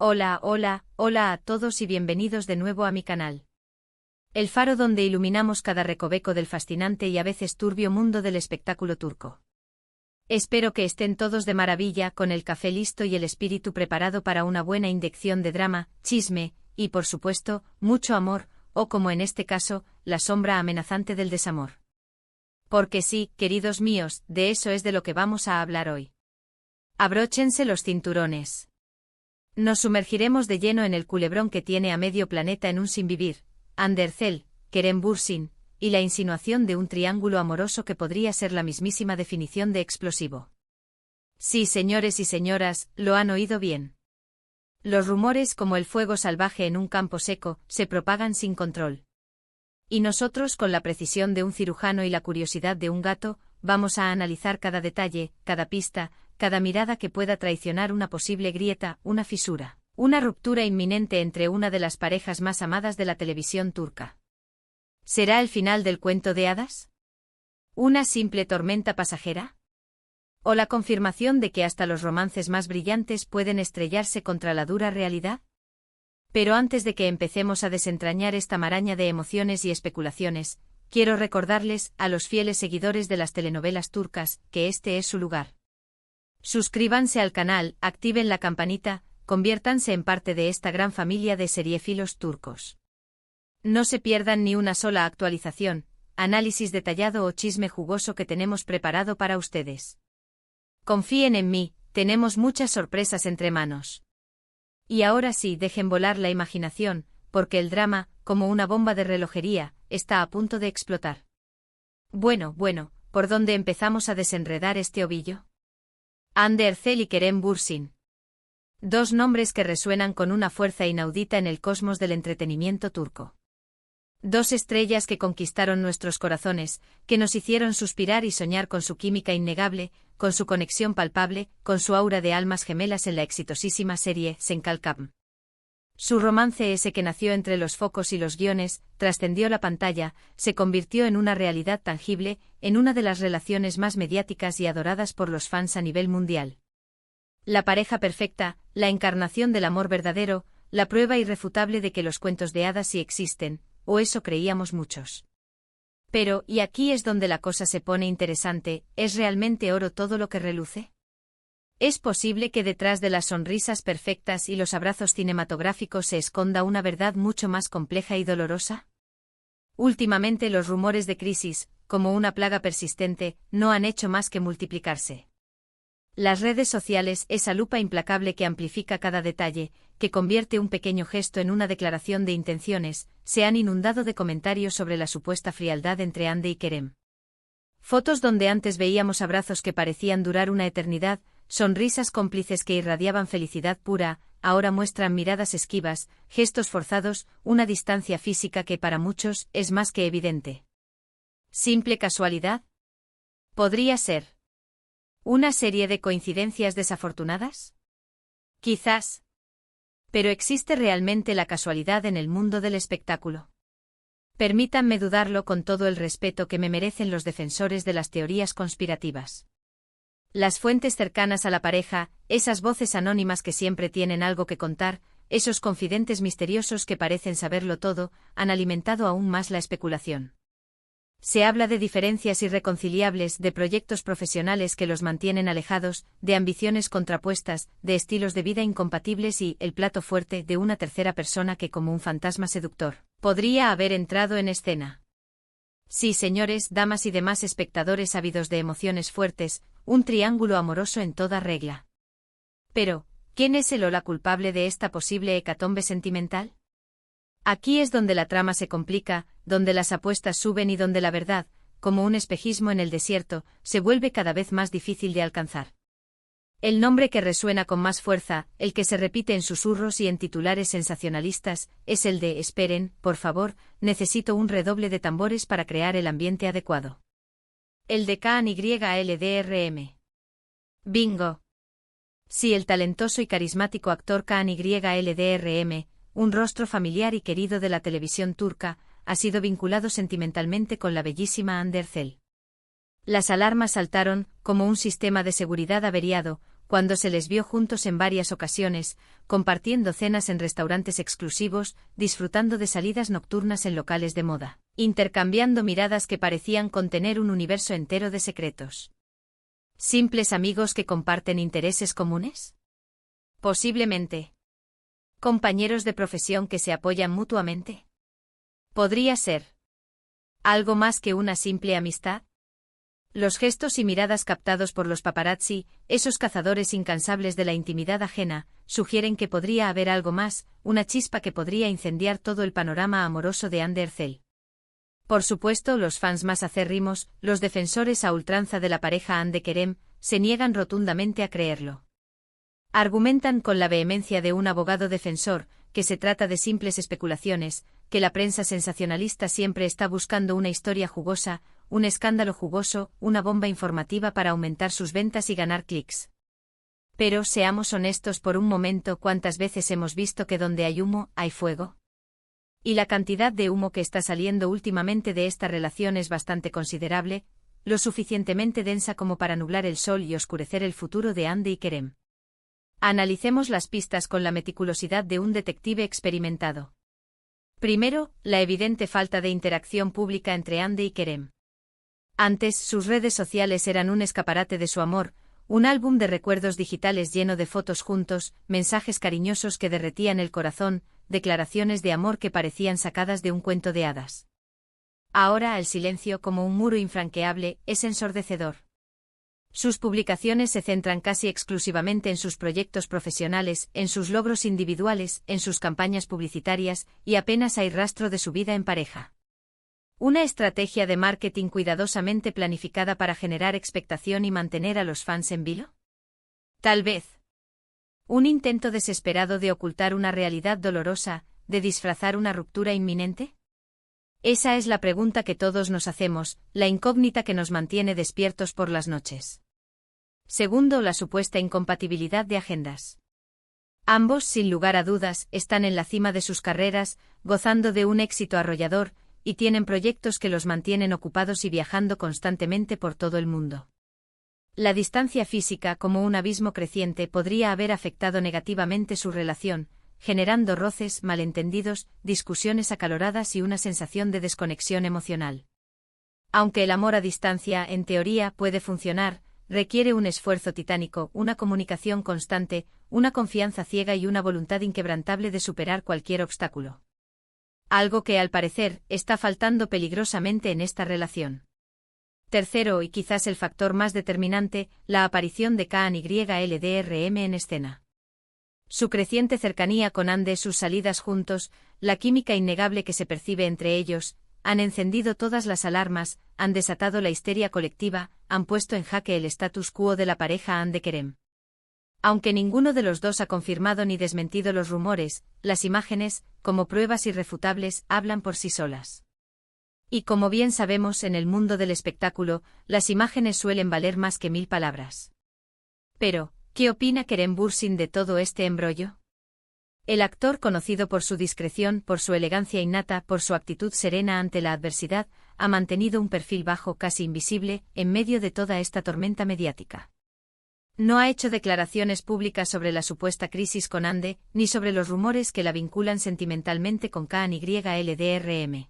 Hola, hola, hola a todos y bienvenidos de nuevo a mi canal. El faro donde iluminamos cada recoveco del fascinante y a veces turbio mundo del espectáculo turco. Espero que estén todos de maravilla, con el café listo y el espíritu preparado para una buena inyección de drama, chisme, y por supuesto, mucho amor, o como en este caso, la sombra amenazante del desamor. Porque sí, queridos míos, de eso es de lo que vamos a hablar hoy. Abróchense los cinturones. Nos sumergiremos de lleno en el culebrón que tiene a medio planeta en un sinvivir, Andercel, Kerem Bürsin, y la insinuación de un triángulo amoroso que podría ser la mismísima definición de explosivo. Sí, señores y señoras, lo han oído bien. Los rumores, como el fuego salvaje en un campo seco, se propagan sin control. Y nosotros, con la precisión de un cirujano y la curiosidad de un gato, vamos a analizar cada detalle, cada pista, cada mirada que pueda traicionar una posible grieta, una fisura, una ruptura inminente entre una de las parejas más amadas de la televisión turca. ¿Será el final del cuento de hadas? ¿Una simple tormenta pasajera? ¿O la confirmación de que hasta los romances más brillantes pueden estrellarse contra la dura realidad? Pero antes de que empecemos a desentrañar esta maraña de emociones y especulaciones, quiero recordarles, a los fieles seguidores de las telenovelas turcas, que este es su lugar. Suscríbanse al canal, activen la campanita, conviértanse en parte de esta gran familia de seriéfilos turcos. No se pierdan ni una sola actualización, análisis detallado o chisme jugoso que tenemos preparado para ustedes. Confíen en mí, tenemos muchas sorpresas entre manos. Y ahora sí, dejen volar la imaginación, porque el drama, como una bomba de relojería, está a punto de explotar. Bueno, ¿por dónde empezamos a desenredar este ovillo? Andercel y Kerem Bürsin. Dos nombres que resuenan con una fuerza inaudita en el cosmos del entretenimiento turco. Dos estrellas que conquistaron nuestros corazones, que nos hicieron suspirar y soñar con su química innegable, con su conexión palpable, con su aura de almas gemelas en la exitosísima serie Senkalkam. Su romance, ese que nació entre los focos y los guiones, trascendió la pantalla, se convirtió en una realidad tangible, en una de las relaciones más mediáticas y adoradas por los fans a nivel mundial. La pareja perfecta, la encarnación del amor verdadero, la prueba irrefutable de que los cuentos de hadas sí existen, o eso creíamos muchos. Pero, y aquí es donde la cosa se pone interesante, ¿es realmente oro todo lo que reluce? ¿Es posible que detrás de las sonrisas perfectas y los abrazos cinematográficos se esconda una verdad mucho más compleja y dolorosa? Últimamente los rumores de crisis, como una plaga persistente, no han hecho más que multiplicarse. Las redes sociales, esa lupa implacable que amplifica cada detalle, que convierte un pequeño gesto en una declaración de intenciones, se han inundado de comentarios sobre la supuesta frialdad entre Hande y Kerem. Fotos donde antes veíamos abrazos que parecían durar una eternidad, sonrisas cómplices que irradiaban felicidad pura, ahora muestran miradas esquivas, gestos forzados, una distancia física que para muchos es más que evidente. ¿Simple casualidad? ¿Podría ser una serie de coincidencias desafortunadas? Quizás. ¿Pero existe realmente la casualidad en el mundo del espectáculo? Permítanme dudarlo con todo el respeto que me merecen los defensores de las teorías conspirativas. Las fuentes cercanas a la pareja, esas voces anónimas que siempre tienen algo que contar, esos confidentes misteriosos que parecen saberlo todo, han alimentado aún más la especulación. Se habla de diferencias irreconciliables, de proyectos profesionales que los mantienen alejados, de ambiciones contrapuestas, de estilos de vida incompatibles y, el plato fuerte, de una tercera persona que, como un fantasma seductor, podría haber entrado en escena. Sí, señores, damas y demás espectadores ávidos de emociones fuertes, un triángulo amoroso en toda regla. Pero, ¿quién es el o la culpable de esta posible hecatombe sentimental? Aquí es donde la trama se complica, donde las apuestas suben y donde la verdad, como un espejismo en el desierto, se vuelve cada vez más difícil de alcanzar. El nombre que resuena con más fuerza, el que se repite en susurros y en titulares sensacionalistas, es el de «Esperen, por favor, necesito un redoble de tambores para crear el ambiente adecuado». El de KANYLDRM. Bingo. Sí, el talentoso y carismático actor KANYLDRM, un rostro familiar y querido de la televisión turca, ha sido vinculado sentimentalmente con la bellísima Andercel. Las alarmas saltaron, como un sistema de seguridad averiado, cuando se les vio juntos en varias ocasiones, compartiendo cenas en restaurantes exclusivos, disfrutando de salidas nocturnas en locales de moda, intercambiando miradas que parecían contener un universo entero de secretos. ¿Simples amigos que comparten intereses comunes? Posiblemente. ¿Compañeros de profesión que se apoyan mutuamente? Podría ser. ¿Algo más que una simple amistad? Los gestos y miradas captados por los paparazzi, esos cazadores incansables de la intimidad ajena, sugieren que podría haber algo más, una chispa que podría incendiar todo el panorama amoroso de Ander Zell. Por supuesto, los fans más acérrimos, los defensores a ultranza de la pareja Hande Kerem, se niegan rotundamente a creerlo. Argumentan con la vehemencia de un abogado defensor, que se trata de simples especulaciones, que la prensa sensacionalista siempre está buscando una historia jugosa, un escándalo jugoso, una bomba informativa para aumentar sus ventas y ganar clics. Pero seamos honestos por un momento, ¿cuántas veces hemos visto que donde hay humo, hay fuego? Y la cantidad de humo que está saliendo últimamente de esta relación es bastante considerable, lo suficientemente densa como para nublar el sol y oscurecer el futuro de Hande y Kerem. Analicemos las pistas con la meticulosidad de un detective experimentado. Primero, la evidente falta de interacción pública entre Hande y Kerem. Antes, sus redes sociales eran un escaparate de su amor, un álbum de recuerdos digitales lleno de fotos juntos, mensajes cariñosos que derretían el corazón, declaraciones de amor que parecían sacadas de un cuento de hadas. Ahora el silencio, como un muro infranqueable, es ensordecedor. Sus publicaciones se centran casi exclusivamente en sus proyectos profesionales, en sus logros individuales, en sus campañas publicitarias, y apenas hay rastro de su vida en pareja. Una estrategia de marketing cuidadosamente planificada para generar expectación y mantener a los fans en vilo. Tal vez. ¿Un intento desesperado de ocultar una realidad dolorosa, de disfrazar una ruptura inminente? Esa es la pregunta que todos nos hacemos, la incógnita que nos mantiene despiertos por las noches. Segundo, la supuesta incompatibilidad de agendas. Ambos, sin lugar a dudas, están en la cima de sus carreras, gozando de un éxito arrollador, y tienen proyectos que los mantienen ocupados y viajando constantemente por todo el mundo. La distancia física, como un abismo creciente, podría haber afectado negativamente su relación, generando roces, malentendidos, discusiones acaloradas y una sensación de desconexión emocional. Aunque el amor a distancia, en teoría, puede funcionar, requiere un esfuerzo titánico, una comunicación constante, una confianza ciega y una voluntad inquebrantable de superar cualquier obstáculo. Algo que, al parecer, está faltando peligrosamente en esta relación. Tercero, y quizás el factor más determinante, la aparición de KANYLDRM en escena. Su creciente cercanía con Hande, sus salidas juntos, la química innegable que se percibe entre ellos, han encendido todas las alarmas, han desatado la histeria colectiva, han puesto en jaque el status quo de la pareja Hande Kerem. Aunque ninguno de los dos ha confirmado ni desmentido los rumores, las imágenes, como pruebas irrefutables, hablan por sí solas. Y como bien sabemos, en el mundo del espectáculo, las imágenes suelen valer más que 1000 palabras. Pero, ¿qué opina Kerem Bürsin de todo este embrollo? El actor, conocido por su discreción, por su elegancia innata, por su actitud serena ante la adversidad, ha mantenido un perfil bajo, casi invisible, en medio de toda esta tormenta mediática. No ha hecho declaraciones públicas sobre la supuesta crisis con Hande, ni sobre los rumores que la vinculan sentimentalmente con KANYLDRM.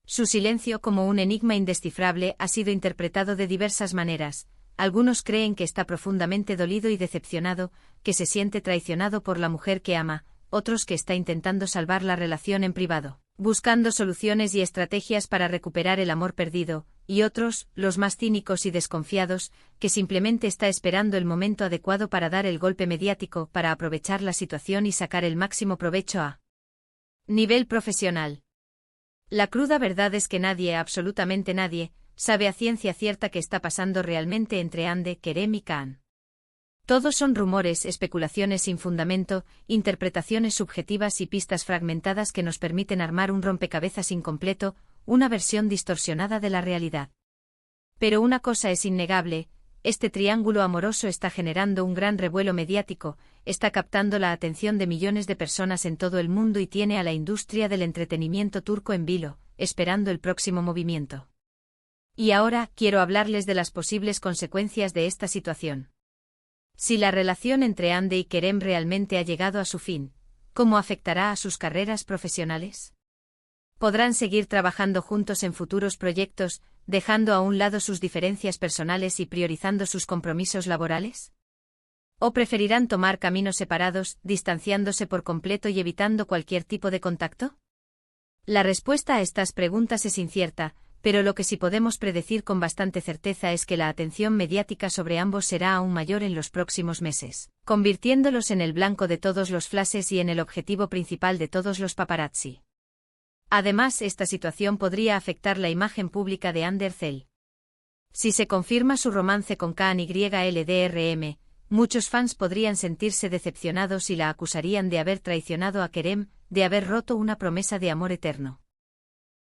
Su silencio, como un enigma indescifrable, ha sido interpretado de diversas maneras. Algunos creen que está profundamente dolido y decepcionado, que se siente traicionado por la mujer que ama, otros que está intentando salvar la relación en privado, buscando soluciones y estrategias para recuperar el amor perdido, y otros, los más cínicos y desconfiados, que simplemente está esperando el momento adecuado para dar el golpe mediático, para aprovechar la situación y sacar el máximo provecho a nivel profesional. La cruda verdad es que nadie, absolutamente nadie, sabe a ciencia cierta qué está pasando realmente entre Hande, Kerem y Kaan. Todos son rumores, especulaciones sin fundamento, interpretaciones subjetivas y pistas fragmentadas que nos permiten armar un rompecabezas incompleto, una versión distorsionada de la realidad. Pero una cosa es innegable, este triángulo amoroso está generando un gran revuelo mediático, está captando la atención de millones de personas en todo el mundo y tiene a la industria del entretenimiento turco en vilo, esperando el próximo movimiento. Y ahora quiero hablarles de las posibles consecuencias de esta situación. Si la relación entre Hande y Kerem realmente ha llegado a su fin, ¿cómo afectará a sus carreras profesionales? ¿Podrán seguir trabajando juntos en futuros proyectos, dejando a un lado sus diferencias personales y priorizando sus compromisos laborales? ¿O preferirán tomar caminos separados, distanciándose por completo y evitando cualquier tipo de contacto? La respuesta a estas preguntas es incierta, pero lo que sí podemos predecir con bastante certeza es que la atención mediática sobre ambos será aún mayor en los próximos meses, convirtiéndolos en el blanco de todos los flashes y en el objetivo principal de todos los paparazzi. Además, esta situación podría afectar la imagen pública de Hande Erçel. Si se confirma su romance con KNYLDRM, muchos fans podrían sentirse decepcionados y la acusarían de haber traicionado a Kerem, de haber roto una promesa de amor eterno.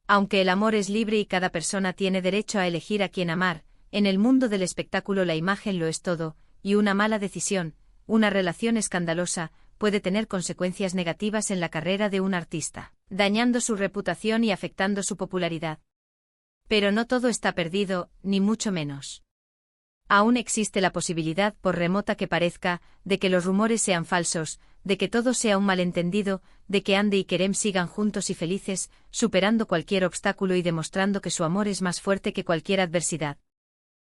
Aunque el amor es libre y cada persona tiene derecho a elegir a quién amar, en el mundo del espectáculo la imagen lo es todo, y una mala decisión, una relación escandalosa, puede tener consecuencias negativas en la carrera de un artista, dañando su reputación y afectando su popularidad. Pero no todo está perdido, ni mucho menos. Aún existe la posibilidad, por remota que parezca, de que los rumores sean falsos, de que todo sea un malentendido, de que Hande y Kerem sigan juntos y felices, superando cualquier obstáculo y demostrando que su amor es más fuerte que cualquier adversidad.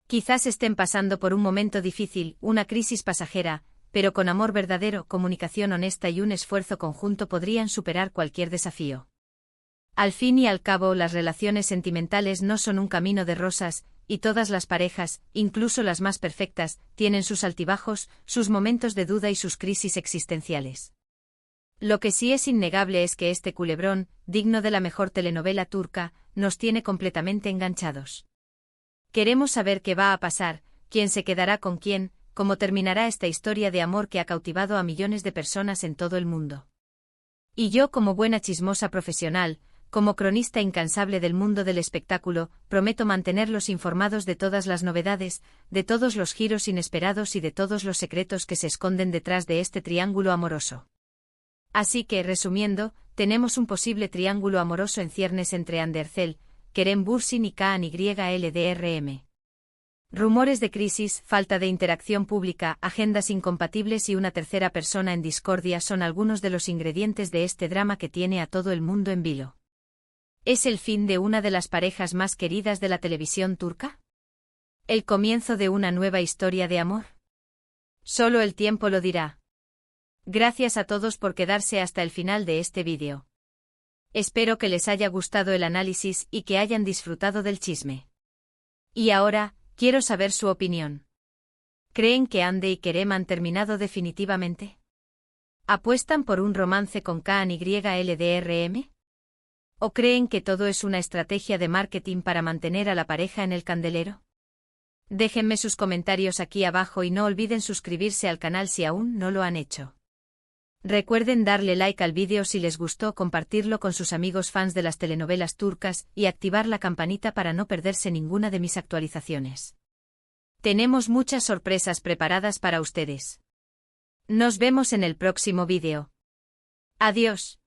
Quizás estén pasando por un momento difícil, una crisis pasajera, pero con amor verdadero, comunicación honesta y un esfuerzo conjunto podrían superar cualquier desafío. Al fin y al cabo, las relaciones sentimentales no son un camino de rosas, y todas las parejas, incluso las más perfectas, tienen sus altibajos, sus momentos de duda y sus crisis existenciales. Lo que sí es innegable es que este culebrón, digno de la mejor telenovela turca, nos tiene completamente enganchados. Queremos saber qué va a pasar, quién se quedará con quién, cómo terminará esta historia de amor que ha cautivado a millones de personas en todo el mundo. Y yo, como buena chismosa profesional, como cronista incansable del mundo del espectáculo, prometo mantenerlos informados de todas las novedades, de todos los giros inesperados y de todos los secretos que se esconden detrás de este triángulo amoroso. Así que, resumiendo, tenemos un posible triángulo amoroso en ciernes entre Hande Erçel, Kerem Bürsin y KNYLDRM. Rumores de crisis, falta de interacción pública, agendas incompatibles y una tercera persona en discordia son algunos de los ingredientes de este drama que tiene a todo el mundo en vilo. ¿Es el fin de una de las parejas más queridas de la televisión turca? ¿El comienzo de una nueva historia de amor? Solo el tiempo lo dirá. Gracias a todos por quedarse hasta el final de este vídeo. Espero que les haya gustado el análisis y que hayan disfrutado del chisme. Y ahora, quiero saber su opinión. ¿Creen que Hande y Kerem han terminado definitivamente? ¿Apuestan por un romance con KNYLDRM? ¿O creen que todo es una estrategia de marketing para mantener a la pareja en el candelero? Déjenme sus comentarios aquí abajo y no olviden suscribirse al canal si aún no lo han hecho. Recuerden darle like al vídeo si les gustó, compartirlo con sus amigos fans de las telenovelas turcas y activar la campanita para no perderse ninguna de mis actualizaciones. Tenemos muchas sorpresas preparadas para ustedes. Nos vemos en el próximo vídeo. Adiós.